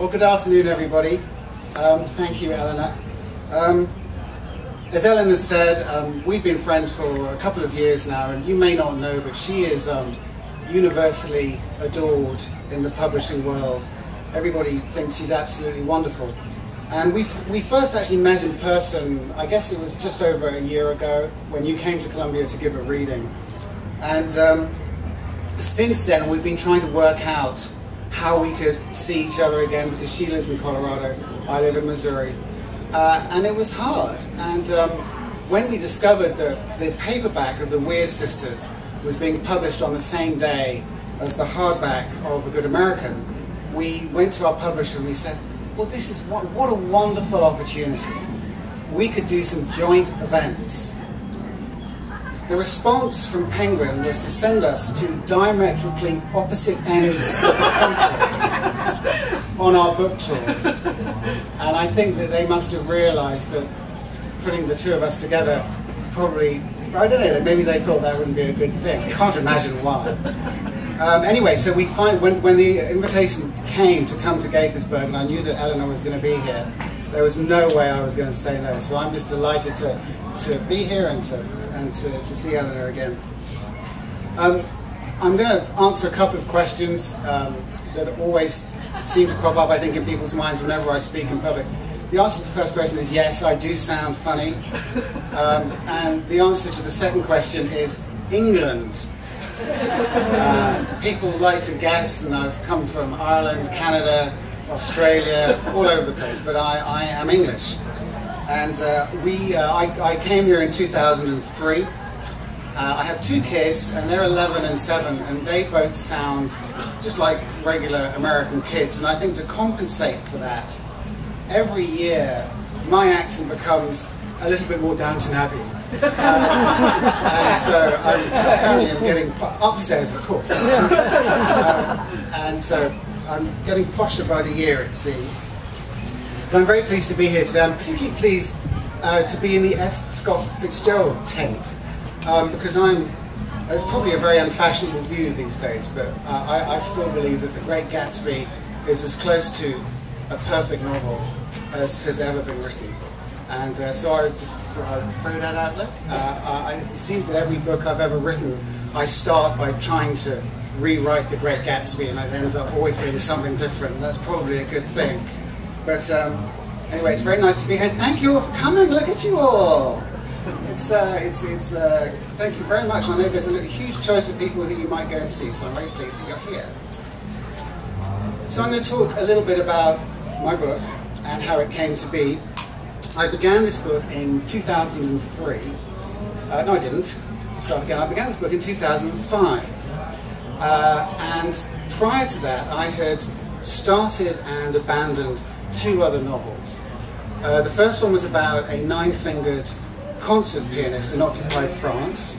Well, good afternoon, everybody. Thank you, Eleanor. As Eleanor said, we've been friends for a couple of years now, and you may not know, but she is universally adored in the publishing world. Everybody thinks she's absolutely wonderful. And we first actually met in person, I guess it was just over a year ago, when you came to Columbia to give a reading. And since then, we've been trying to work out how we could see each other again, because she lives in Colorado, I live in Missouri. And it was hard. And when we discovered that the paperback of the Weird Sisters was being published on the same day as the hardback of A Good American, we went to our publisher and we said, well, this is what a wonderful opportunity. We could do some joint events. The response from Penguin was to send us to diametrically opposite ends of the country on our book tours. And I think that they must have realized that putting the two of us together probably, I don't know, maybe they thought that wouldn't be a good thing. I can't imagine why. Anyway, so we when the invitation came to come to Gaithersburg, and I knew that Eleanor was going to be here, there was no way I was going to say no. So I'm just delighted to be here and to see Eleanor again. I'm going to answer a couple of questions that always seem to crop up, I think, in people's minds whenever I speak in public. The answer to the first question is yes, I do sound funny. And the answer to the second question is England. People like to guess, and I've come from Ireland, Canada, Australia, all over the place, but I am English. And I came here in 2003. I have two kids, and they're 11 and 7, and they both sound just like regular American kids. And I think to compensate for that, every year my accent becomes a little bit more Downton Abbey. And so apparently I'm getting upstairs, of course. And so I'm getting posher by the year, it seems. So I'm very pleased to be here today. I'm particularly pleased to be in the F. Scott Fitzgerald tent, because it's probably a very unfashionable view these days, but I still believe that The Great Gatsby is as close to a perfect novel as has ever been written. And so I just throw that out there. It seems that every book I've ever written, I start by trying to rewrite The Great Gatsby, and it ends up always being something different. That's probably a good thing. But anyway, it's very nice to be here. Thank you all for coming. Look at you all. Thank you very much. I know there's a huge choice of people who you might go and see, so I'm very pleased that you're here. So I'm going to talk a little bit about my book and how it came to be. I began this book in 2003. No, I didn't. Start again. I began this book in 2005. And prior to that, I had started and abandoned two other novels. The first one was about a nine-fingered concert pianist in occupied France.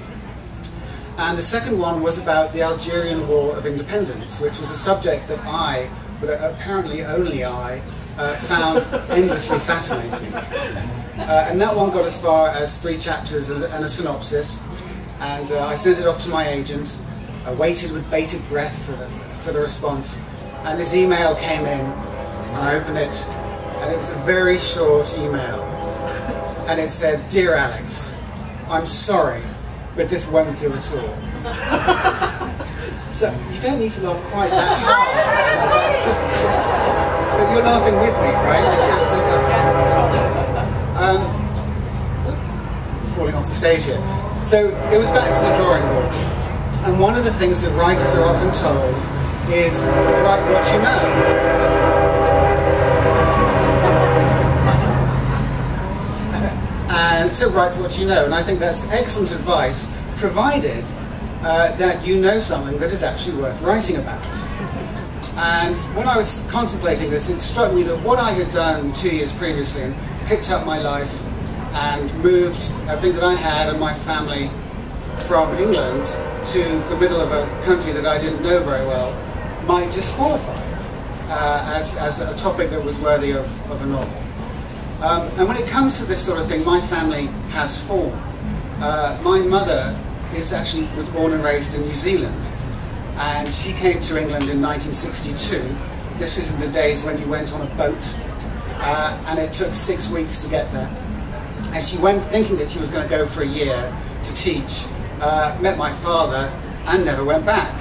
And the second one was about the Algerian War of Independence, which was a subject that I, but apparently only I, found endlessly fascinating. And that one got as far as 3 chapters and a synopsis, and I sent it off to my agent. I waited with bated breath for the response, and this email came in, and I opened it, and it was a very short email, and it said, "Dear Alex, I'm sorry, but this won't do at all." So you don't need to laugh quite that hard. But you're laughing with me, right? Falling off the stage here. So it was back to the drawing board. And one of the things that writers are often told is, write what you know. And so write what you know. And I think that's excellent advice, provided that you know something that is actually worth writing about. And when I was contemplating this, it struck me that what I had done 2 years previously, and picked up my life and moved everything that I had and my family from England to the middle of a country that I didn't know very well, might just qualify as a topic that was worthy of a novel. And when it comes to this sort of thing, my family has form. My mother was born and raised in New Zealand, and she came to England in 1962 This was in the days when you went on a boat, and it took 6 weeks to get there. And she went thinking that she was going to go for a year to teach, met my father, and never went back.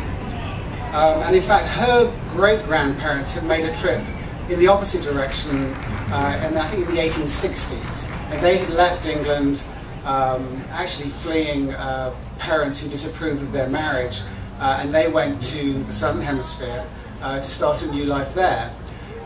And in fact, her great-grandparents had made a trip in the opposite direction, and I think in the 1860s. And they had left England, actually fleeing parents who disapproved of their marriage, and they went to the Southern Hemisphere to start a new life there.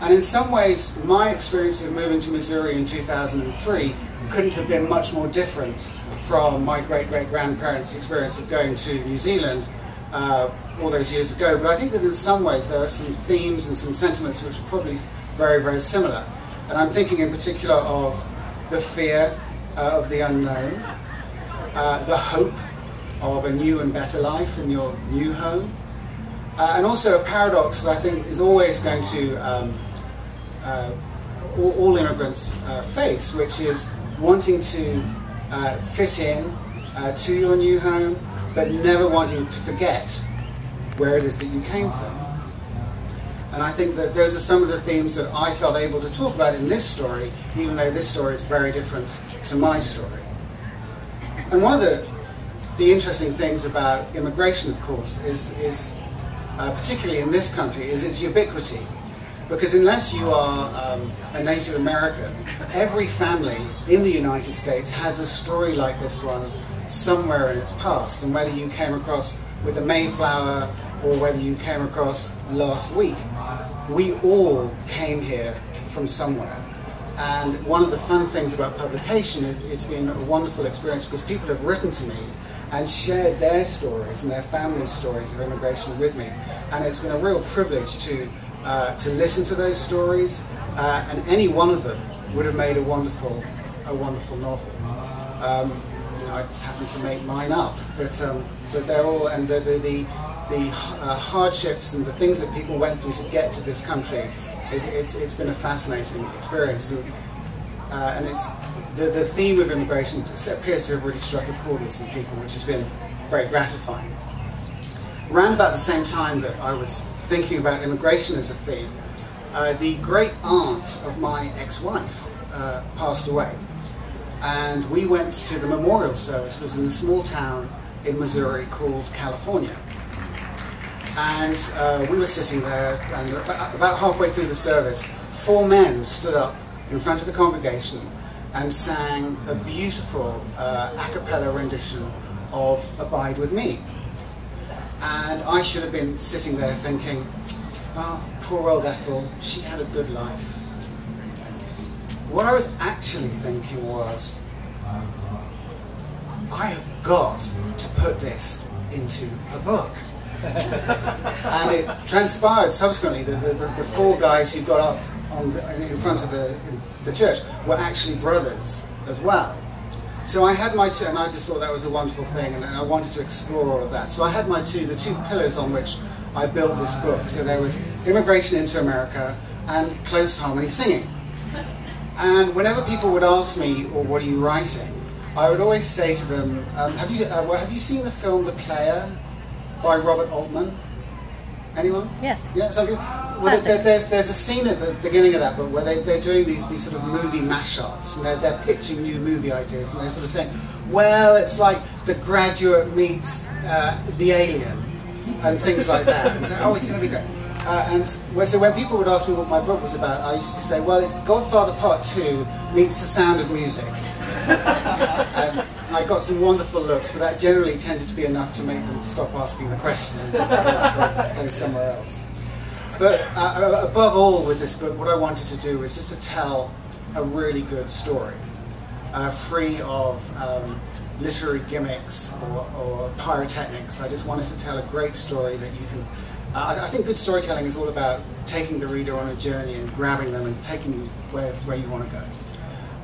And in some ways, my experience of moving to Missouri in 2003 couldn't have been much more different from my great-great-grandparents' experience of going to New Zealand all those years ago. But I think that in some ways there are some themes and some sentiments which are probably very, very similar. And I'm thinking in particular of the fear of the unknown, the hope of a new and better life in your new home, and also a paradox that I think is always going to all immigrants face, which is wanting to fit in to your new home, but never wanting to forget where it is that you came from. And I think that those are some of the themes that I felt able to talk about in this story, even though this story is very different to my story. And one of the interesting things about immigration, of course, is particularly in this country, is its ubiquity. Because unless you are a Native American, every family in the United States has a story like this one somewhere in its past. And whether you came across with the Mayflower or whether you came across last week, we all came here from somewhere. And one of the fun things about publication, it's been a wonderful experience because people have written to me and shared their stories and their family stories of immigration with me. And it's been a real privilege to listen to those stories, and any one of them would have made a wonderful novel. You know, I just happened to make mine up, but they're all, and the hardships and the things that people went through to get to this country. It's been a fascinating experience, and it's the theme of immigration appears to have really struck a chord with some people, which has been very gratifying. Around about the same time that I was thinking about immigration as a theme, the great aunt of my ex-wife passed away, and we went to the memorial service. It was in a small town in Missouri called California, and we were sitting there, and about halfway through the service, 4 men stood up in front of the congregation and sang a beautiful a cappella rendition of "Abide With Me." And I should have been sitting there thinking, oh, poor old Ethel, she had a good life. What I was actually thinking was, I have got to put this into a book. And it transpired subsequently that the 4 guys who got up in front of the church were actually brothers as well. So I had my two, and I just thought that was a wonderful thing, and I wanted to explore all of that. So I had the 2 pillars on which I built this book. So there was immigration into America and close harmony singing. And whenever people would ask me, well, what are you writing? I would always say to them, have you seen the film The Player by Robert Altman? Anyone? Yes. Yeah, some people. Well, there's a scene at the beginning of that book where they're doing these sort of movie mashups, and they're pitching new movie ideas, and they're sort of saying, well, it's like The Graduate meets The Alien, and things like that, and say, oh, it's going to be great. So when people would ask me what my book was about, I used to say, well, it's Godfather Part 2 meets The Sound of Music. And I got some wonderful looks, but that generally tended to be enough to make them stop asking the question and go somewhere else. But above all with this book, what I wanted to do was just to tell a really good story, free of literary gimmicks or pyrotechnics. I just wanted to tell a great story that you can... I think good storytelling is all about taking the reader on a journey and grabbing them and taking you where you want to go.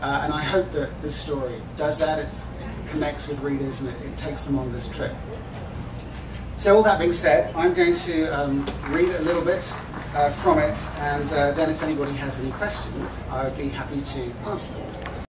And I hope that this story does that. It connects with readers and it takes them on this trip. So all that being said, I'm going to read a little bit from it, and then if anybody has any questions, I would be happy to answer them.